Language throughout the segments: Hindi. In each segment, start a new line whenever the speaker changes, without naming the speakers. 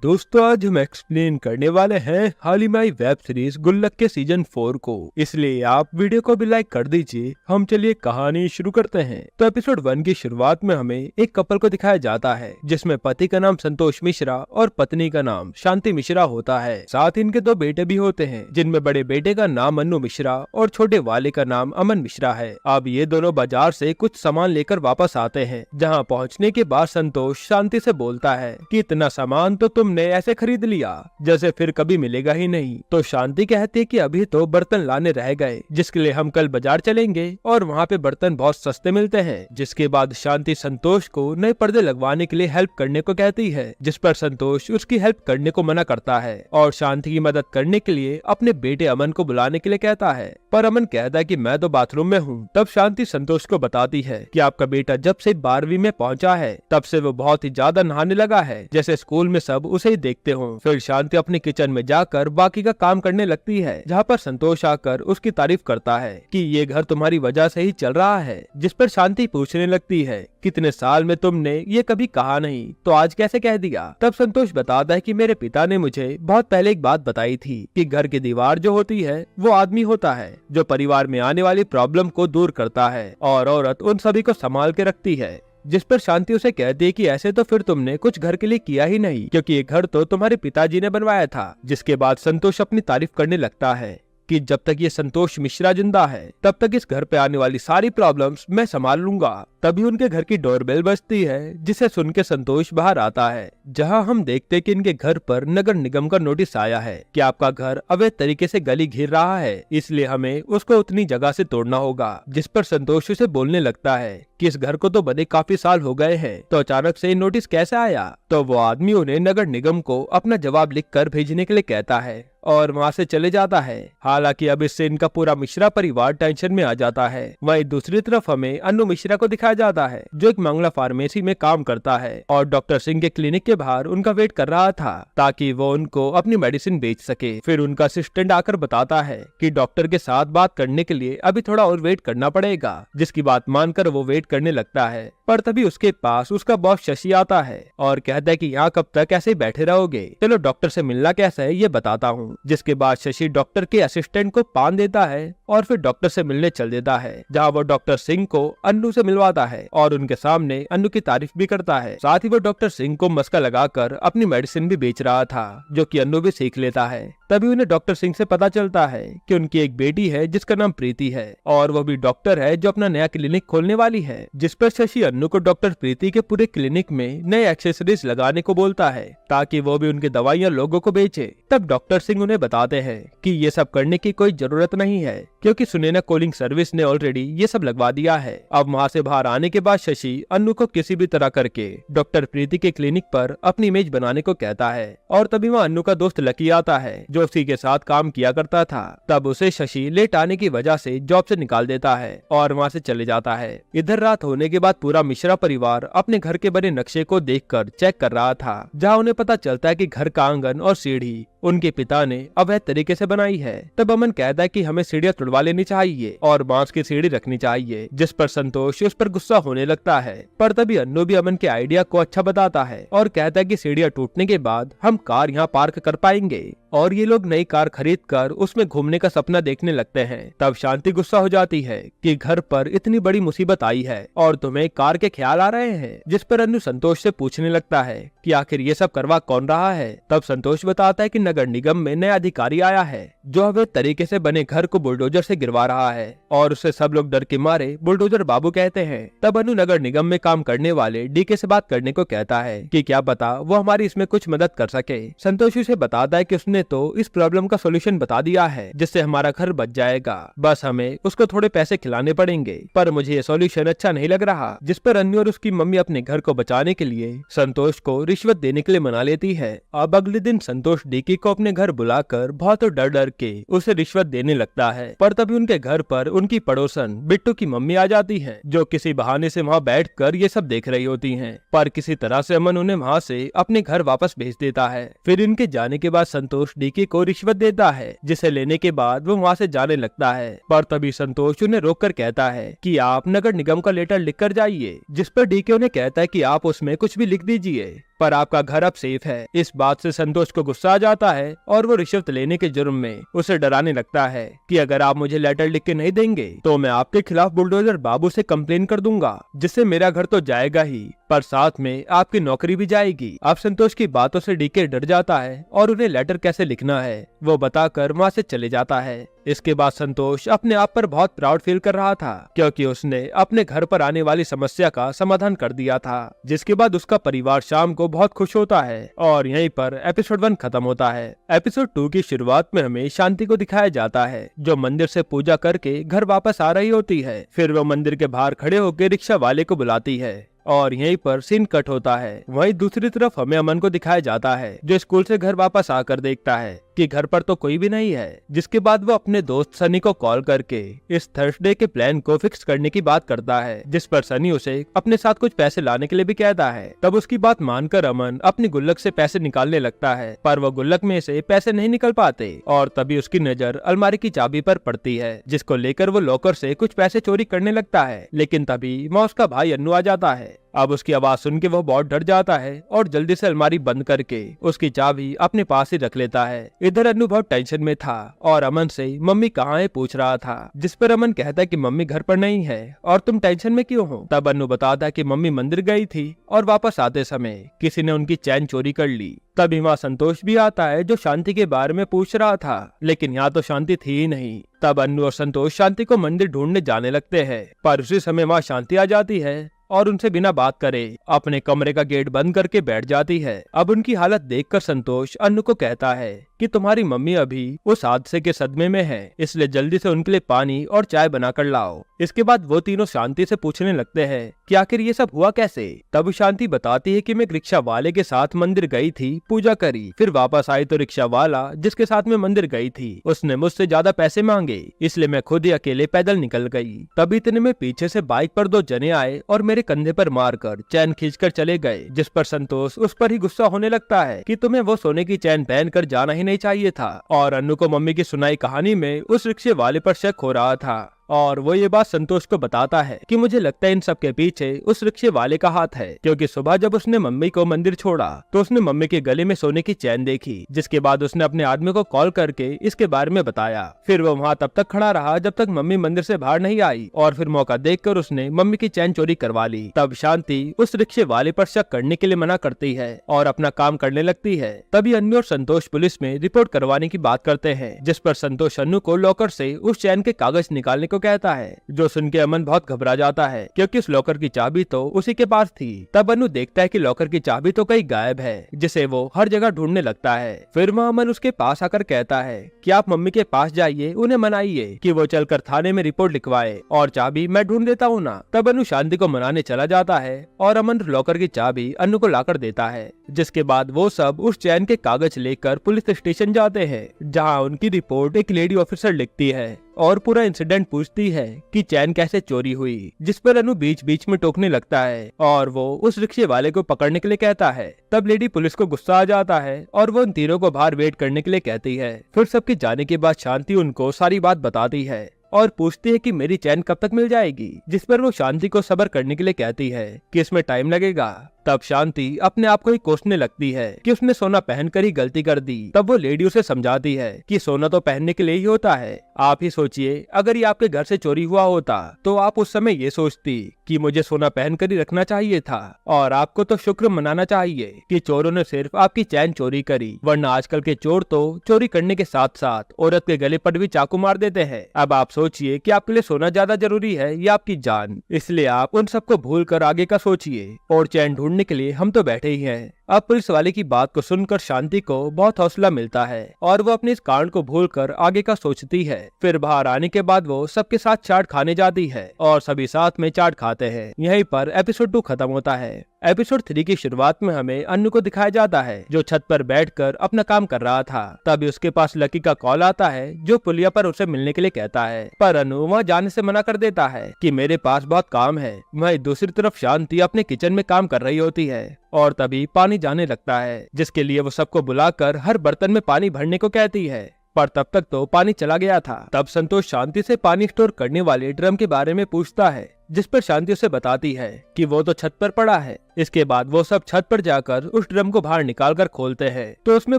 दोस्तों आज हम एक्सप्लेन करने वाले हैं हाल ही में आई वेब सीरीज गुल्लक के सीजन 4 को, इसलिए आप वीडियो को भी लाइक कर दीजिए। हम चलिए कहानी शुरू करते हैं। तो एपिसोड 1 की शुरुआत में हमें एक कपल को दिखाया जाता है जिसमें पति का नाम संतोष मिश्रा और पत्नी का नाम शांति मिश्रा होता है। साथ ही इनके 2 बेटे भी होते हैं जिनमें बड़े बेटे का नाम अन्नू मिश्रा और छोटे वाले का नाम अमन मिश्रा है। अब ये दोनों बाजार से कुछ सामान लेकर वापस आते हैं, जहाँ पहुँचने के बाद संतोष शांति से बोलता है कि इतना सामान तो तुमने ऐसे खरीद लिया जैसे फिर कभी मिलेगा ही नहीं। तो शांति कहती है कि अभी तो बर्तन लाने रह गए जिसके लिए हम कल बाजार चलेंगे और वहाँ पे बर्तन बहुत सस्ते मिलते हैं। जिसके बाद शांति संतोष को नए पर्दे लगवाने के लिए हेल्प करने को कहती है, जिस पर संतोष उसकी हेल्प करने को मना करता है और शांति की मदद करने के लिए अपने बेटे अमन को बुलाने के लिए कहता है। पर अमन कहता है कि मैं तो बाथरूम में हूँ। तब शांति संतोष को बताती है कि आपका बेटा जब से 12वीं में पहुँचा है तब से वो बहुत ही ज्यादा नहाने लगा है, जैसे स्कूल में सब उसे ही देखते हो। फिर शांति अपने किचन में जाकर बाकी का काम करने लगती है, जहाँ पर संतोष आकर उसकी तारीफ करता है कि ये घर तुम्हारी वजह से ही चल रहा है। जिस पर शांति पूछने लगती है कितने साल में तुमने ये कभी कहा नहीं तो आज कैसे कह दिया। तब संतोष बताता है कि मेरे पिता ने मुझे बहुत पहले एक बात बताई थी कि घर की दीवार जो होती है वो आदमी होता है जो परिवार में आने वाली प्रॉब्लम को दूर करता है और औरत उन सभी को संभाल के रखती है। जिस पर शांति उसे कहती है कि ऐसे तो फिर तुमने कुछ घर के लिए किया ही नहीं, क्योंकि ये घर तो तुम्हारे पिताजी ने बनवाया था। जिसके बाद संतोष अपनी तारीफ करने लगता है कि जब तक ये संतोष मिश्रा जिंदा है तब तक इस घर पे आने वाली सारी प्रॉब्लम्स मैं संभाल लूंगा। तभी उनके घर की डोरबेल बजती है, जिसे सुन के संतोष बाहर आता है, जहां हम देखते हैं कि इनके घर पर नगर निगम का नोटिस आया है कि आपका घर अवैध तरीके से गली घेर रहा है, इसलिए हमें उसको उतनी जगह से तोड़ना होगा। जिस पर संतोष उसे बोलने लगता है कि इस घर को तो बने काफी साल हो गए हैं, तो अचानक से नोटिस कैसे आया। तो वो आदमी उन्हें नगर निगम को अपना जवाब लिख कर भेजने के लिए कहता है और वहाँ से चले जाता है। हालांकि अब इससे इनका पूरा मिश्रा परिवार टेंशन में आ जाता है। वहीं दूसरी तरफ हमें अन्नू मिश्रा को दिखाया जाता है जो एक मंगला फार्मेसी में काम करता है और डॉक्टर सिंह के क्लिनिक के बाहर उनका वेट कर रहा था ताकि वो उनको अपनी मेडिसिन बेच सके। फिर उनका असिस्टेंट आकर बताता है कि डॉक्टर के साथ बात करने के लिए अभी थोड़ा और वेट करना पड़ेगा, जिसकी बात मानकर वो वेट करने लगता है। पर तभी उसके पास उसका बॉस शशि आता है और कहता है कि यहाँ कब तक ऐसे बैठे रहोगे, चलो डॉक्टर से मिलना कैसा है ये बताता हूँ। जिसके बाद शशि डॉक्टर के असिस्टेंट को पान देता है और फिर डॉक्टर से मिलने चल देता है, जहाँ वो डॉक्टर सिंह को अन्नू से मिलवाता है और उनके सामने अन्नू की तारीफ भी करता है। साथ ही वो डॉक्टर सिंह को मस्का लगाकर अपनी मेडिसिन भी बेच रहा था, जो कि अन्नू भी सीख लेता है। तभी उन्हें डॉक्टर सिंह से पता चलता है कि उनकी एक बेटी है जिसका नाम प्रीति है और वो भी डॉक्टर है जो अपना नया क्लिनिक खोलने वाली है। जिस पर शशि अन्नू को डॉक्टर प्रीति के पूरे क्लिनिक में नए एक्सेसरीज लगाने को बोलता है ताकि वो भी उनकी दवाइयाँ लोगों को बेचे। तब डॉक्टर सिंह उन्हें बताते हैं कि ये सब करने की कोई जरूरत नहीं है, क्योंकि सुनैना कूलिंग सर्विस ने ऑलरेडी ये सब लगवा दिया है। अब वहाँ से बाहर आने के बाद शशि अन्नू को किसी भी तरह करके डॉक्टर प्रीति के क्लिनिक पर अपनी इमेज बनाने को कहता है और तभी वहाँ अन्नू का दोस्त लकी आता है जो उसी के साथ काम किया करता था। तब उसे शशि लेट आने की वजह से जॉब से निकाल देता है और वहाँ से चले जाता है। इधर रात होने के बाद पूरा मिश्रा परिवार अपने घर के बने नक्शे को देखकर चेक कर रहा था, जहाँ उन्हें पता चलता है कि घर का आंगन और सीढ़ी उनके पिता ने अवैध तरीके से बनाई है। तब अमन कहता है कि हमें सीढ़ियाँ तुड़वा लेनी चाहिए और बांस की सीढ़ी रखनी चाहिए, जिस पर संतोष उस पर गुस्सा होने लगता है। पर तभी अन्नू भी अमन के आइडिया को अच्छा बताता है और कहता है कि सीढ़ियाँ टूटने के बाद हम कार यहाँ पार्क कर पाएंगे और ये लोग नई कार खरीद कर उसमें घूमने का सपना देखने लगते हैं। तब शांति गुस्सा हो जाती है कि घर पर इतनी बड़ी मुसीबत आई है और तुम्हें कार के ख्याल आ रहे हैं। जिस पर अन्नू संतोष से पूछने लगता है कि आखिर ये सब करवा कौन रहा है। तब संतोष बताता है कि नगर निगम में नया अधिकारी आया है जो अवैध तरीके से बने घर को बुलडोजर से गिरवा रहा है और उससे सब लोग डर के मारे बुलडोजर बाबू कहते हैं। तब अनु नगर निगम में काम करने वाले डीके से बात करने को कहता है कि क्या पता वो हमारी इसमें कुछ मदद कर सके। संतोष उसे बताता है कि उसने तो इस प्रॉब्लम का सॉल्यूशन बता दिया है जिससे हमारा घर बच जाएगा, बस हमें उसको थोड़े पैसे खिलाने पड़ेंगे। पर मुझे ये सॉल्यूशन अच्छा नहीं लग रहा। जिस पर अन्नू और उसकी मम्मी अपने घर को बचाने के लिए संतोष को रिश्वत देने के लिए मना लेती है। अब अगले दिन संतोष डीके को अपने घर बुलाकर बहुत डर डर के उसे रिश्वत देने लगता है। पर तभी उनके घर पर उनकी पड़ोसन बिट्टू की मम्मी आ जाती है, जो किसी बहाने से वहाँ बैठकर ये सब देख रही होती हैं। पर किसी तरह से अमन उन्हें वहाँ से अपने घर वापस भेज देता है। फिर इनके जाने के बाद संतोष डीके को रिश्वत देता है, जिसे लेने के बाद वो वहाँ से जाने लगता है। पर तभी संतोष उन्हें रोककर कहता है कि आप नगर निगम का लेटर लिख कर जाइए। जिस पर डीके उन्हें कहता है कि आप उसमें कुछ भी लिख दीजिए पर आपका घर अब सेफ है। इस बात से संतोष को गुस्सा आ जाता है और वो रिश्वत लेने के जुर्म में उसे डराने लगता है कि अगर आप मुझे लेटर लिख के नहीं देंगे तो मैं आपके खिलाफ बुलडोजर बाबू से कंप्लेन कर दूंगा, जिससे मेरा घर तो जाएगा ही पर साथ में आपकी नौकरी भी जाएगी। अब संतोष की बातों से डीके डर जाता है और उन्हें लेटर कैसे लिखना है वो बताकर वहाँ से चले जाता है। इसके बाद संतोष अपने आप पर बहुत प्राउड फील कर रहा था क्योंकि उसने अपने घर पर आने वाली समस्या का समाधान कर दिया था, जिसके बाद उसका परिवार शाम को बहुत खुश होता है और यहीं पर एपिसोड 1 खत्म होता है। एपिसोड 2 की शुरुआत में हमें शांति को दिखाया जाता है जो मंदिर से पूजा करके घर वापस आ रही होती है। फिर वो मंदिर के बाहर खड़े होकर रिक्शा वाले को बुलाती है और यहीं पर सीन कट होता है। वहीं दूसरी तरफ हमें अमन को दिखाया जाता है जो स्कूल से घर वापस आकर देखता है कि घर पर तो कोई भी नहीं है, जिसके बाद वो अपने दोस्त सनी को कॉल करके इस थर्सडे के प्लान को फिक्स करने की बात करता है, जिस पर सनी उसे अपने साथ कुछ पैसे लाने के लिए भी कहता है। तब उसकी बात मानकर अमन अपनी गुल्लक से पैसे निकालने लगता है पर वो गुल्लक में से पैसे नहीं निकल पाते और तभी उसकी नजर अलमारी की चाबी पर पड़ती है, जिसको लेकर वो लॉकर से कुछ पैसे चोरी करने लगता है। लेकिन तभी वहाँ उसका भाई अन्नू आ जाता है। अब उसकी आवाज सुन के वो बहुत डर जाता है और जल्दी से अलमारी बंद करके उसकी चाबी अपने पास ही रख लेता है। इधर अन्नू बहुत टेंशन में था और अमन से मम्मी कहाँ है पूछ रहा था, जिस पर अमन कहता है कि मम्मी घर पर नहीं है और तुम टेंशन में क्यों हो। तब अन्नू बताता है कि मम्मी मंदिर गई थी और वापस आते समय किसी ने उनकी चैन चोरी कर ली। तभी वहाँ संतोष भी आता है जो शांति के बारे में पूछ रहा था, लेकिन यहाँ तो शांति थी ही नहीं। तब अन्नू और संतोष शांति को मंदिर ढूंढने जाने लगते हैं पर उसी समय वहाँ शांति आ जाती है और उनसे बिना बात करे अपने कमरे का गेट बंद करके बैठ जाती है। अब उनकी हालत देखकर संतोष अन्नू को कहता है कि तुम्हारी मम्मी अभी उस हादसे के सदमे में है, इसलिए जल्दी से उनके लिए पानी और चाय बनाकर लाओ। इसके बाद वो तीनों शांति से पूछने लगते हैं कि आखिर ये सब हुआ कैसे। तब शांति बताती है कि मैं एक रिक्शा वाले के साथ मंदिर गई थी, पूजा करी, फिर वापस आई तो रिक्शा वाला जिसके साथ में मंदिर गई थी उसने मुझसे ज्यादा पैसे मांगे, इसलिए मैं खुद ही अकेले पैदल निकल गई। तभी इतने में पीछे से बाइक पर 2 जने आए और मेरे कंधे पर मारकर चैन खींचकर चले गए, जिस पर संतोष उस पर ही गुस्सा होने लगता है कि तुम्हें वो सोने की चैन पहन कर जाना ही नहीं चाहिए था। और अन्नू को मम्मी की सुनाई कहानी में उस रिक्शे वाले पर शक हो रहा था और वो ये बात संतोष को बताता है कि मुझे लगता है इन सब के पीछे उस रिक्शे वाले का हाथ है, क्योंकि सुबह जब उसने मम्मी को मंदिर छोड़ा तो उसने मम्मी के गले में सोने की चैन देखी, जिसके बाद उसने अपने आदमी को कॉल करके इसके बारे में बताया। फिर वो वहाँ तब तक खड़ा रहा जब तक मम्मी मंदिर से बाहर नहीं आई और फिर मौका देखकर उसने मम्मी की चैन चोरी करवा ली। तब शांति उस रिक्शे वाले पर शक करने के लिए मना करती है और अपना काम करने लगती है। तभी अन्नू और संतोष पुलिस में रिपोर्ट करवाने की बात करते हैं, जिस पर संतोष अन्नू को लॉकर से उस चैन के कागज निकालने को कहता है, जो सुन के अमन बहुत घबरा जाता है क्योंकि उस लॉकर की चाबी तो उसी के पास थी। तब अनु देखता है कि लॉकर की चाबी तो कहीं गायब है, जिसे वो हर जगह ढूंढने लगता है। फिर वह अमन उसके पास आकर कहता है कि आप मम्मी के पास जाइए, उन्हें मनाइए कि वो चलकर थाने में रिपोर्ट लिखवाए और चाबी मैं ढूंढ देता हूँ ना। तब अनु शांति को मनाने चला जाता है और अमन लॉकर की चाबी अनु को लाकर देता है, जिसके बाद वो सब उस चैन के कागज लेकर पुलिस स्टेशन जाते हैं, जहाँ उनकी रिपोर्ट एक लेडी ऑफिसर लिखती है और पूरा इंसिडेंट पूछती है कि चैन कैसे चोरी हुई, जिस पर अनु बीच बीच में टोकने लगता है और वो उस रिक्शे वाले को पकड़ने के लिए कहता है। तब लेडी पुलिस को गुस्सा आ जाता है और वो उन तीनों को बाहर वेट करने के लिए कहती है। फिर सबके जाने के बाद शांति उनको सारी बात बताती है और पूछती है कि मेरी चैन कब तक मिल जाएगी, जिस पर वो शांति को सब्र करने के लिए कहती है कि इसमें टाइम लगेगा। तब शांति अपने आप को ही कोसने लगती है कि उसने सोना पहनकर ही गलती कर दी। तब वो लेडी उसे समझाती है कि सोना तो पहनने के लिए ही होता है। आप ही सोचिए, अगर ये आपके घर से चोरी हुआ होता तो आप उस समय ये सोचती कि मुझे सोना पहनकर ही रखना चाहिए था, और आपको तो शुक्र मनाना चाहिए कि चोरों ने सिर्फ आपकी चैन चोरी करी, वरना आजकल के चोर तो चोरी करने के साथ साथ औरत के गले पर भी चाकू मार देते हैं। अब आप सोचिए कि आपके लिए सोना ज्यादा जरूरी है या आपकी जान, इसलिए आप उन सबको भूल कर आगे का सोचिए और चैन ढूंढने के लिए हम तो बैठे ही हैं। अब पुलिस वाले की बात को सुनकर शांति को बहुत हौसला मिलता है और वो अपने इस कांड को भूलकर आगे का सोचती है। फिर बाहर आने के बाद वो सबके साथ चाट खाने जाती है और सभी साथ में चाट खाते हैं। यहीं पर एपिसोड 2 खत्म होता है। एपिसोड 3 की शुरुआत में हमें अन्नू को दिखाया जाता है जो छत पर बैठकर अपना काम कर रहा था। तभी उसके पास लकी का कॉल आता है जो पुलिया पर उसे मिलने के लिए कहता है, पर अन्नू वहाँ जाने से मना कर देता है कि मेरे पास बहुत काम है। वहीं दूसरी तरफ शांति अपने किचन में काम कर रही होती है और तभी पानी जाने लगता है, जिसके लिए वो सबको बुलाकर हर बर्तन में पानी भरने को कहती है, पर तब तक तो पानी चला गया था। तब संतोष शांति से पानी स्टोर करने वाले ड्रम के बारे में पूछता है, जिस पर शांति उसे बताती है कि वो तो छत पर पड़ा है। इसके बाद वो सब छत पर जाकर उस ड्रम को बाहर निकाल कर खोलते हैं तो उसमें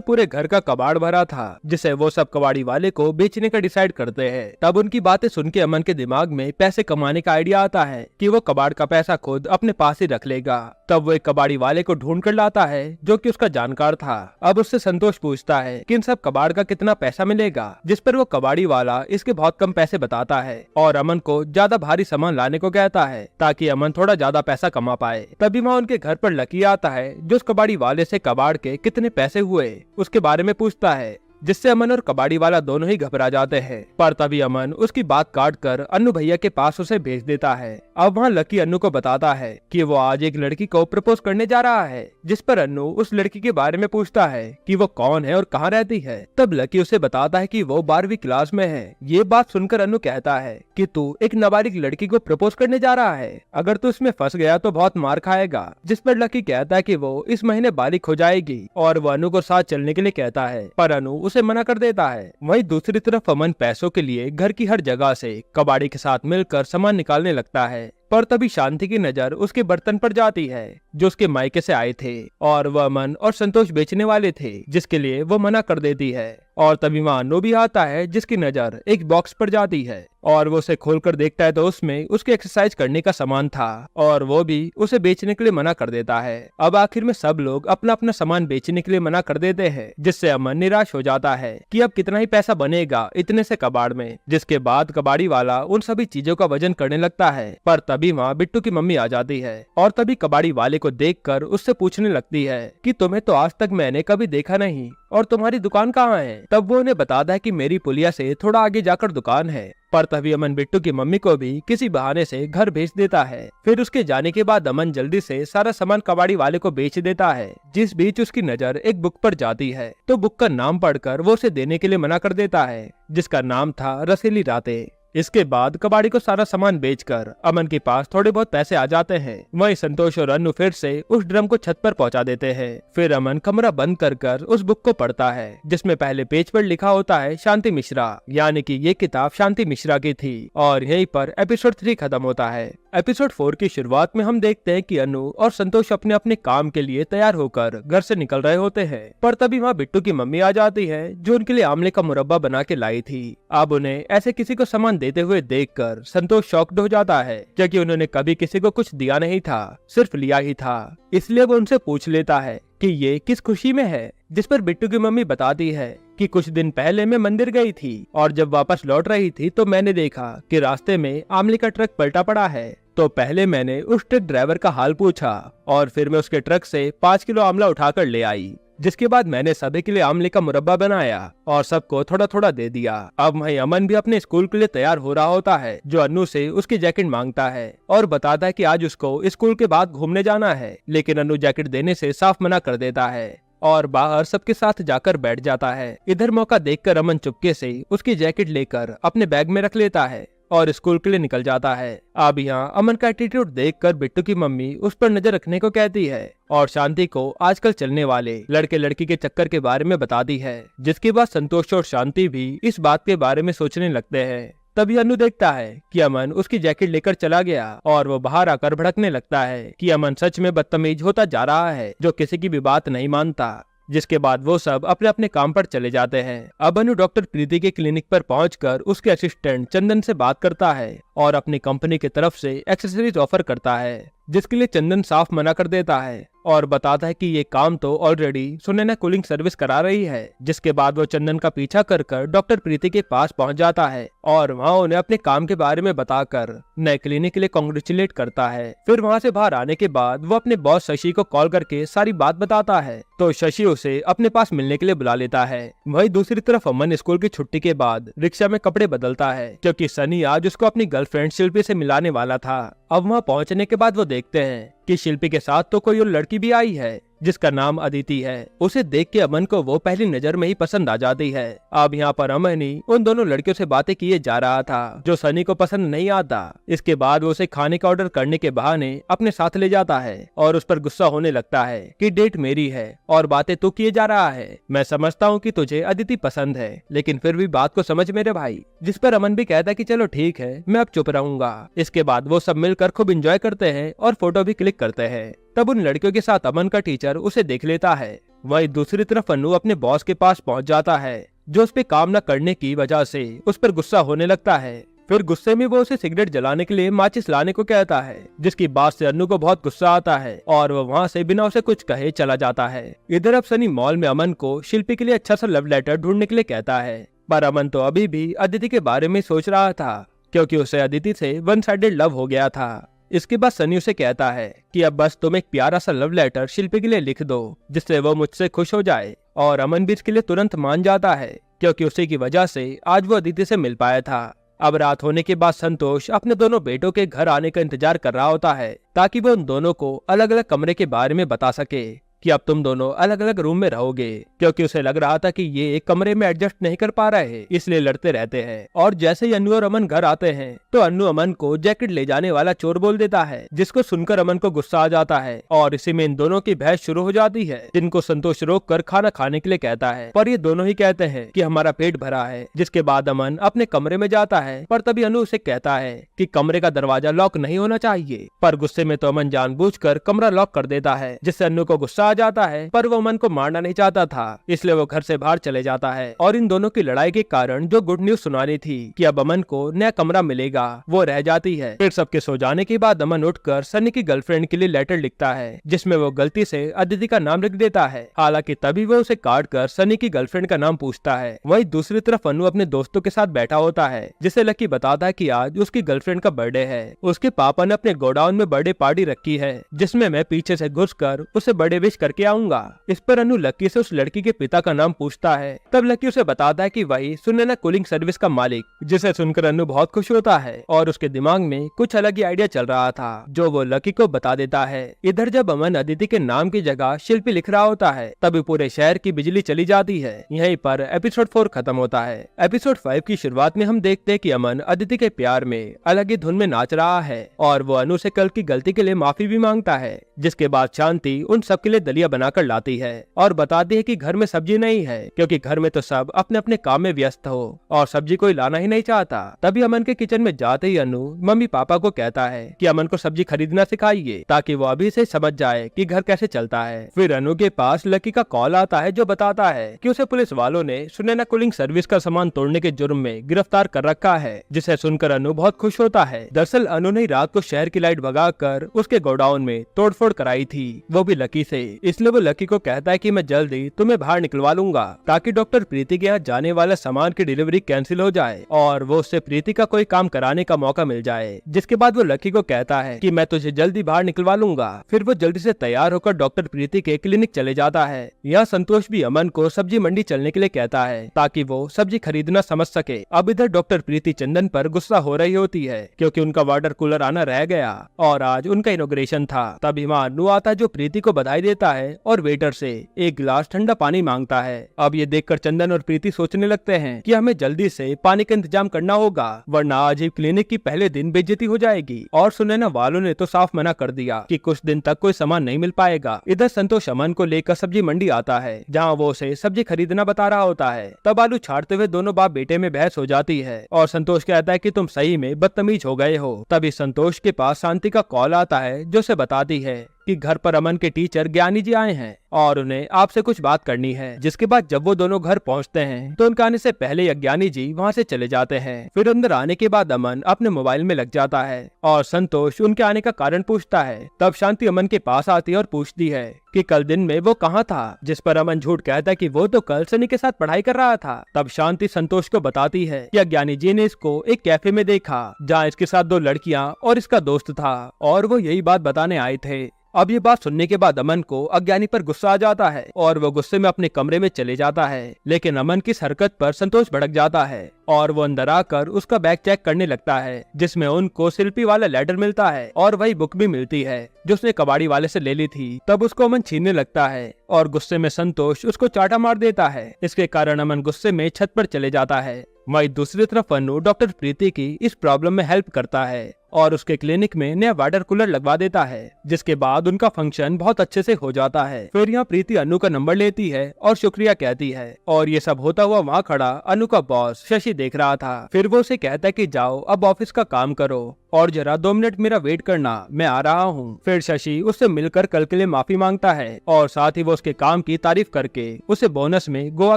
पूरे घर का कबाड़ भरा था, जिसे वो सब कबाड़ी वाले को बेचने का डिसाइड करते हैं। तब उनकी बातें सुन के अमन के दिमाग में पैसे कमाने का आइडिया आता है कि वो कबाड़ का पैसा खुद अपने पास ही रख लेगा। तब वो एक कबाड़ी वाले को ढूंढ कर लाता है जो कि उसका जानकार था। अब उससे संतोष पूछता है कि इन सब कबाड़ का कितना पैसा मिलेगा, जिस पर वो कबाड़ी वाला इसके बहुत कम पैसे बताता है और अमन को ज्यादा भारी सामान लाने को कहता है ताकि अमन थोड़ा ज्यादा पैसा कमा पाए। तभी वहाँ उनके घर पर लकी आता है जो उस कबाड़ी वाले से कबाड़ के कितने पैसे हुए उसके बारे में पूछता है, जिससे अमन और कबाड़ी वाला दोनों ही घबरा जाते हैं। पर तभी अमन उसकी बात काट कर अन्नू भैया के पास उसे भेज देता है। अब वहाँ लकी अन्नू को बताता है कि वो आज एक लड़की को प्रपोज करने जा रहा है, जिस पर अन्नू उस लड़की के बारे में पूछता है कि वो कौन है और कहाँ रहती है। तब लकी उसे बताता है कि वो 12वीं क्लास में है। ये बात सुनकर अन्नू कहता है कि तू एक नाबालिग लड़की को प्रपोज करने जा रहा है, अगर तू इसमें फंस गया तो बहुत मार खाएगा। जिस पर लकी कहता है कि वो इस महीने बालिग हो जाएगी और वो अन्नू को साथ चलने के लिए कहता है, पर अन्नू उसे मना कर देता है। वहीं दूसरी तरफ अमन पैसों के लिए घर की हर जगह से कबाड़ी के साथ मिलकर सामान निकालने लगता है। पर तभी शांति की नजर उसके बर्तन पर जाती है जो उसके मायके से आए थे और वह अमन और संतोष बेचने वाले थे, जिसके लिए वो मना कर देती है। और तभी वहाँ अन्नू भी आता है जिसकी नजर एक बॉक्स पर जाती है और वो उसे खोलकर देखता है तो उसमें उसके एक्सरसाइज करने का सामान था और वो भी उसे बेचने के लिए मना कर देता है। अब आखिर में सब लोग अपना अपना सामान बेचने के लिए मना कर देते हैं, जिससे अमन निराश हो जाता है कि अब कितना ही पैसा बनेगा इतने से कबाड़ में। जिसके बाद कबाड़ी वाला उन सभी चीजों का वजन करने लगता है। पर तभी वहाँ बिट्टू की मम्मी आ जाती है और तभी कबाड़ी वाले को देखकर उससे पूछने लगती है कि तुम्हें तो आज तक मैंने कभी देखा नहीं और तुम्हारी दुकान कहाँ है। तब वो उन्हें बताता है कि मेरी पुलिया से थोड़ा आगे जाकर दुकान है। पर तभी अमन बिट्टू की मम्मी को भी किसी बहाने से घर भेज देता है। फिर उसके जाने के बाद अमन जल्दी से सारा सामान कबाड़ी वाले को बेच देता है। जिस बीच उसकी नजर एक बुक पर जाती है तो बुक का नाम पढ़कर वो उसे देने के लिए मना कर देता है, जिसका नाम था रसीली रातें। इसके बाद कबाड़ी को सारा सामान बेचकर अमन के पास थोड़े बहुत पैसे आ जाते हैं। वहीं संतोष और अन्नू फिर से उस ड्रम को छत पर पहुंचा देते हैं। फिर अमन कमरा बंद कर उस बुक को पढ़ता है, जिसमें पहले पेज पर लिखा होता है शांति मिश्रा, यानी कि ये किताब शांति मिश्रा की थी। और यहीं पर एपिसोड 3 खत्म होता है। एपिसोड 4 की शुरुआत में हम देखते हैं कि अन्नू और संतोष अपने अपने काम के लिए तैयार होकर घर से निकल रहे होते हैं। पर तभी वहाँ बिट्टू की मम्मी आ जाती है जो उनके लिए आंवले का मुरब्बा बना के लाई थी। अब उन्हें ऐसे किसी को सामान देते हुए देखकर संतोष शॉक्ड हो जाता है, क्योंकि उन्होंने कभी किसी को कुछ दिया नहीं था, सिर्फ लिया ही था। इसलिए वो उनसे पूछ लेता है कि ये किस खुशी में है। जिस पर बिट्टू की मम्मी बताती है कि कुछ दिन पहले मैं मंदिर गई थी और जब वापस लौट रही थी तो मैंने देखा कि रास्ते में आंवले का ट्रक पलटा पड़ा है। तो पहले मैंने उस ट्रक ड्राइवर का हाल पूछा और फिर मैं उसके ट्रक से 5 किलो आंवला उठाकर ले आई, जिसके बाद मैंने सभी के लिए आंवले का मुरब्बा बनाया और सबको थोड़ा थोड़ा दे दिया। अब वहीं अमन भी अपने स्कूल के लिए तैयार हो रहा होता है, जो अन्नू से उसकी जैकेट मांगता है और बताता है कि आज उसको स्कूल के बाद घूमने जाना है। लेकिन अन्नू जैकेट देने से साफ मना कर देता है और बाहर सबके साथ जाकर बैठ जाता है। इधर मौका देखकर अमन चुपके से उसकी जैकेट लेकर अपने बैग में रख लेता है और स्कूल के लिए निकल जाता है। अब यहाँ अमन का एटीट्यूड देखकर बिट्टू की मम्मी उस पर नजर रखने को कहती है और शांति को आजकल चलने वाले लड़के लड़की के चक्कर के बारे में बताती है, जिसके बाद संतोष और शांति भी इस बात के बारे में सोचने लगते हैं। तभी अन्नू देखता है कि अमन उसकी जैकेट लेकर चला गया और वो बाहर आकर भड़कने लगता है कि अमन सच में बदतमीज होता जा रहा है, जो किसी की भी बात नहीं मानता। जिसके बाद वो सब अपने अपने काम पर चले जाते हैं। अब अनु डॉक्टर प्रीति के क्लिनिक पर पहुंचकर उसके असिस्टेंट चंदन से बात करता है और अपनी कंपनी की तरफ से एक्सेसरीज ऑफर करता है, जिसके लिए चंदन साफ मना कर देता है और बताता है कि ये काम तो ऑलरेडी सुनैना कूलिंग सर्विस करा रही है। जिसके बाद वो चंदन का पीछा कर डॉक्टर प्रीति के पास पहुंच जाता है और वहाँ उन्हें अपने काम के बारे में बताकर नए क्लिनिक के लिए कांग्रेचुलेट करता है। फिर वहाँ से बाहर आने के बाद वो अपने बॉस शशि को कॉल करके सारी बात बताता है, तो शशि उसे अपने पास मिलने के लिए बुला लेता है। वहीं दूसरी तरफ अमन स्कूल की छुट्टी के बाद रिक्शा में कपड़े बदलता है, क्योंकि सनी आज उसको अपनी गर्लफ्रेंड शिल्पी से मिलाने वाला था। अब वहाँ पहुँचने के बाद वो देखते हैं कि शिल्पी के साथ तो कोई और लड़की भी आई है, जिसका नाम अदिति है। उसे देख के अमन को वो पहली नजर में ही पसंद आ जाती है। अब यहाँ पर अमन ही उन दोनों लड़कियों से बातें किए जा रहा था जो सनी को पसंद नहीं आता। इसके बाद वो उसे खाने का ऑर्डर करने के बहाने अपने साथ ले जाता है और उस पर गुस्सा होने लगता है कि डेट मेरी है और बातें तू किए जा रहा है। मैं समझता हूँ कि तुझे अदिति पसंद है, लेकिन फिर भी बात को समझ मेरे भाई। जिस पर अमन भी कहता है कि चलो ठीक है, मैं अब चुप रहूंगा। इसके बाद वो सब मिलकर खूब एंजॉय करते हैं और फोटो भी क्लिक करते हैं। तब उन लड़कियों के साथ अमन का टीचर उसे देख लेता है। वहीं दूसरी तरफ अनु अपने बॉस के पास पहुंच जाता है, जो उस पे काम न करने की वजह से उस पर गुस्सा होने लगता है। फिर गुस्से में वो उसे सिगरेट जलाने के लिए माचिस लाने को कहता है, जिसकी बात से अन्नू को बहुत गुस्सा आता है और वो वहाँ से बिना उसे कुछ कहे चला जाता है। इधर अब सनी मॉल में अमन को शिल्पी के लिए अच्छा सा लव लेटर ढूंढने के लिए कहता है, पर अमन तो अभी भी अदिति के बारे में सोच रहा था, क्योंकि उसे अदिति से वन साइडेड लव हो गया था। इसके बाद सनी उसे कहता है कि अब बस तुम एक प्यारा सा लव लेटर शिल्पी के लिए लिख दो, जिससे वो मुझसे खुश हो जाए। और अमन भी इसके लिए तुरंत मान जाता है, क्योंकि उसी की वजह से आज वो अदिति से मिल पाया था। अब रात होने के बाद संतोष अपने दोनों बेटों के घर आने का इंतजार कर रहा होता है, ताकि वो उन दोनों को अलग अलग कमरे के बारे में बता सके कि अब तुम दोनों अलग अलग रूम में रहोगे, क्योंकि उसे लग रहा था कि ये एक कमरे में एडजस्ट नहीं कर पा रहे, इसलिए लड़ते रहते हैं। और जैसे ही अन्नू और अमन घर आते हैं तो अन्नू अमन को जैकेट ले जाने वाला चोर बोल देता है, जिसको सुनकर अमन को गुस्सा आ जाता है और इसी में इन दोनों की बहस शुरू हो जाती है, जिनको संतोष रोक कर खाना खाने के लिए कहता है। पर ये दोनों ही कहते हैं कि हमारा पेट भरा है। जिसके बाद अमन अपने कमरे में जाता है, पर तभी अनु उसे कहता है कि कमरे का दरवाजा लॉक नहीं होना चाहिए। पर गुस्से में तो अमन जानबूझकर कमरा लॉक कर देता है, जिससे अन्नू को गुस्सा आ जाता है। पर वो अमन को मारना नहीं चाहता था, इसलिए वो घर से बाहर चले जाता है। और इन दोनों की लड़ाई के कारण जो गुड न्यूज सुनानी थी कि अब अमन को नया कमरा मिलेगा, वो रह जाती है। फिर सबके सो जाने के बाद अमन उठकर सनी की गर्लफ्रेंड के लिए लेटर लिखता है, जिसमें वो गलती से अदिति का नाम लिख देता है। हालांकि तभी वो उसे काट कर सनी की गर्लफ्रेंड का नाम पूछता है। वहीं दूसरी तरफ अनु अपने दोस्तों के साथ बैठा होता है, जिसे लकी बताता है कि आज उसकी गर्लफ्रेंड का बर्थडे है। उसके पापा ने अपने गोडाउन में बर्थडे पार्टी रखी है, जिसमें मैं पीछे से घुसकर उसे बर्थडे विश करके आऊंगा। इस पर अनु लकी से उस लड़की के पिता का नाम पूछता है। तब लकी उसे बताता है कि वही सुनैना कूलिंग सर्विस का मालिक, जिसे सुनकर अनु बहुत खुश होता है और उसके दिमाग में कुछ अलग ही आइडिया चल रहा था, जो वो लकी को बता देता है। इधर जब अमन अदिति के नाम की जगह शिल्पी लिख रहा होता है, तभी पूरे शहर की बिजली चली जाती है। यहीं पर एपिसोड 4 खत्म होता है। एपिसोड 5 की शुरुआत में हम देखते हैं कि अमन अदिति के प्यार में अलग ही धुन में नाच रहा है और वो अनु से कल की गलती के लिए माफी भी मांगता है। जिसके बाद शांति उन सबके लिए दलिया बनाकर लाती है और बताती है कि घर में सब्जी नहीं है, क्योंकि घर में तो सब अपने अपने काम में व्यस्त हो और सब्जी कोई लाना ही नहीं चाहता। तभी अमन के किचन में जाते ही अनु मम्मी पापा को कहता है कि अमन को सब्जी खरीदना सिखाइए, ताकि वो अभी से समझ जाए कि घर कैसे चलता है। फिर अनु के पास लकी का कॉल आता है, जो बताता है कि उसे पुलिस वालों ने सुनैना कूलिंग सर्विस का सामान तोड़ने के जुर्म में गिरफ्तार कर रखा है, जिसे सुनकर अनु बहुत खुश होता है। दरअसल अनु ने रात को शहर की लाइट भगाकर उसके गोडाउन में तोड़फोड़ कराई थी, वो भी लकी से। इसलिए वो लकी को कहता है कि मैं जल्दी तुम्हें बाहर निकलवा लूंगा, ताकि डॉक्टर प्रीति के यहाँ जाने वाले सामान की डिलीवरी कैंसिल हो जाए और वो उससे प्रीति का कोई काम कराने का मौका मिल जाए। जिसके बाद वो लकी को कहता है कि मैं तुझे जल्दी बाहर निकलवा लूंगा। फिर वो जल्दी से तैयार होकर डॉक्टर प्रीति के क्लिनिक चले जाता है। यहाँ संतोष भी अमन को सब्जी मंडी चलने के लिए कहता है, ताकि वो सब्जी खरीदना समझ सके। अब इधर डॉक्टर प्रीति चंदन पर गुस्सा हो रही होती है, क्योंकि उनका वाटर कूलर आना रह गया और आज उनका इनॉग्रेशन था। तभी वहाँ अनु आता है, जो प्रीति को बधाई देता है और वेटर से एक गिलास ठंडा पानी मांगता है। अब ये देखकर चंदन और प्रीति सोचने लगते हैं कि हमें जल्दी से पानी का इंतजाम करना होगा, वरना आज ही क्लिनिक की पहले दिन बेइज्जती हो जाएगी। और सुनैना वालों ने तो साफ मना कर दिया कि कुछ दिन तक कोई सामान नहीं मिल पाएगा। इधर संतोष अमन को लेकर सब्जी मंडी आता है, जहाँ वो उसे सब्जी खरीदना बता रहा होता है। तब आलू छाड़ते हुए दोनों बाप बेटे में बहस हो जाती है और संतोष कहता है कि तुम सही में बदतमीज हो गए हो। तभी संतोष के पास शांति का कॉल आता है, जो उसे बताती है कि घर पर अमन के टीचर ज्ञानी जी आए हैं और उन्हें आपसे कुछ बात करनी है। जिसके बाद जब वो दोनों घर पहुंचते हैं तो उनके आने से पहले अज्ञानी जी वहां से चले जाते हैं। फिर अंदर आने के बाद अमन अपने मोबाइल में लग जाता है और संतोष उनके आने का कारण पूछता है। तब शांति अमन के पास आती है और पूछती है कि कल दिन में वो कहाँ था, जिस पर अमन झूठ कहता है कि वो तो कल सनी के साथ पढ़ाई कर रहा था। तब शांति संतोष को बताती है कि अज्ञानी जी ने इसको एक कैफे में देखा, जहाँ इसके साथ 2 लड़कियाँ और इसका दोस्त था और वो यही बात बताने आए थे। अब ये बात सुनने के बाद अमन को अज्ञानी पर गुस्सा आ जाता है और वो गुस्से में अपने कमरे में चले जाता है। लेकिन अमन की इस हरकत पर संतोष भड़क जाता है और वो अंदर आकर उसका बैग चेक करने लगता है, जिसमें उनको शिल्पी वाला लेटर मिलता है और वही बुक भी मिलती है जो उसने कबाड़ी वाले से ले ली थी। तब उसको अमन छीनने लगता है और गुस्से में संतोष उसको चाटा मार देता है। इसके कारण अमन गुस्से में छत पर चले जाता है। वहीं दूसरी तरफ अनु डॉक्टर प्रीति की इस प्रॉब्लम में हेल्प करता है और उसके क्लिनिक में नया वाटर कूलर लगवा देता है, जिसके बाद उनका फंक्शन बहुत अच्छे से हो जाता है। फिर यहाँ प्रीति अनु का नंबर लेती है और शुक्रिया कहती है और ये सब होता हुआ वहाँ खड़ा अनु का बॉस शशि देख रहा था। फिर वो उसे कहता है कि जाओ अब ऑफिस का काम करो और जरा 2 मिनट मेरा वेट करना, मैं आ रहा हूँ। फिर शशि उससे मिलकर कल के लिए माफी मांगता है और साथ ही वो उसके काम की तारीफ करके उसे बोनस में गोवा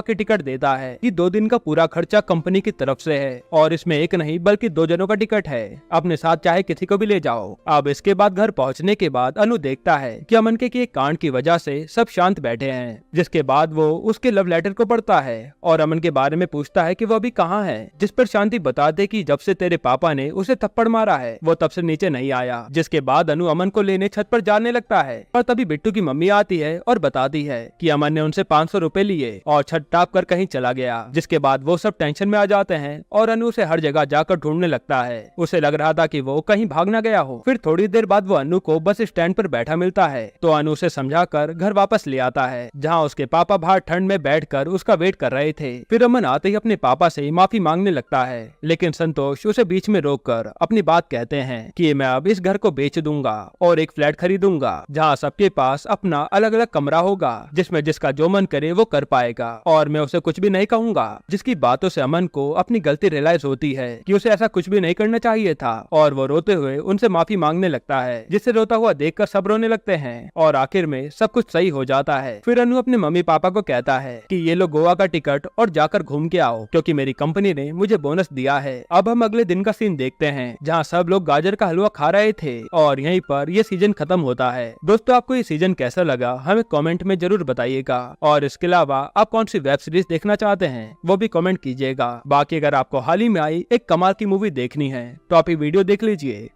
की टिकट देता है कि 2 दिन का पूरा खर्चा कंपनी की तरफ से है और इसमें एक नहीं बल्कि 2 जनों का टिकट है, अपने साथ चाहे किसी को भी ले जाओ। अब इसके बाद घर पहुँचने के बाद अनु देखता है कि अमन के एक कांड की वजह से सब शांत बैठे हैं, जिसके बाद वो उसके लव लेटर को पढ़ता है और अमन के बारे में पूछता है कि वो अभी कहाँ है, जिस पर शांति बताते कि जब से तेरे पापा ने उसे थप्पड़ मारा है वो तब से नीचे नहीं आया। जिसके बाद अनु अमन को लेने छत पर जाने लगता है पर तभी बिट्टू की मम्मी आती है और बताती है कि अमन ने उनसे 500 रुपए लिए और छत टाप कर कहीं चला गया। जिसके बाद वो सब टेंशन में आ जाते हैं और अनु उसे हर जगह जाकर ढूंढने लगता है। उसे लग रहा था कि वो कहीं भाग न गया हो। फिर थोड़ी देर बाद वो अनु को बस स्टैंड पर बैठा मिलता है तो अनु उसे समझाकर घर वापस ले आता है, जहाँ उसके पापा बाहर ठंड में बैठकर उसका वेट कर रहे थे। फिर अमन आते ही अपने पापा से माफी मांगने लगता है, लेकिन संतोष उसे बीच में रोककर अपनी बात कहते हैं कि मैं अब इस घर को बेच दूंगा और एक फ्लैट खरीदूंगा जहाँ सबके पास अपना अलग अलग कमरा होगा, जिसमें जिसका जो मन करे वो कर पाएगा और मैं उसे कुछ भी नहीं कहूंगा। जिसकी बातों से अमन को अपनी गलती रियलाइज होती है कि उसे ऐसा कुछ भी नहीं करना चाहिए था और वो रोते हुए उनसे माफी मांगने लगता है, जिससे रोता हुआ देखकर सब रोने लगते हैं और आखिर में सब कुछ सही हो जाता है। फिर अनु अपने मम्मी पापा को कहता है कि ये लो गोवा का टिकट और जाकर घूम के आओ, क्योंकि मेरी कंपनी ने मुझे बोनस दिया है। अब हम अगले दिन का सीन देखते हैं जहाँ सब लोग गाजर का हलवा खा रहे थे और यहीं पर ये सीजन खत्म होता है। दोस्तों आपको ये सीजन कैसा लगा हमें कमेंट में जरूर बताइएगा और इसके अलावा आप कौन सी वेब सीरीज देखना चाहते हैं वो भी कमेंट कीजिएगा। बाकी अगर आपको हाल ही में आई एक कमाल की मूवी देखनी है तो आप ये वीडियो देख लीजिए।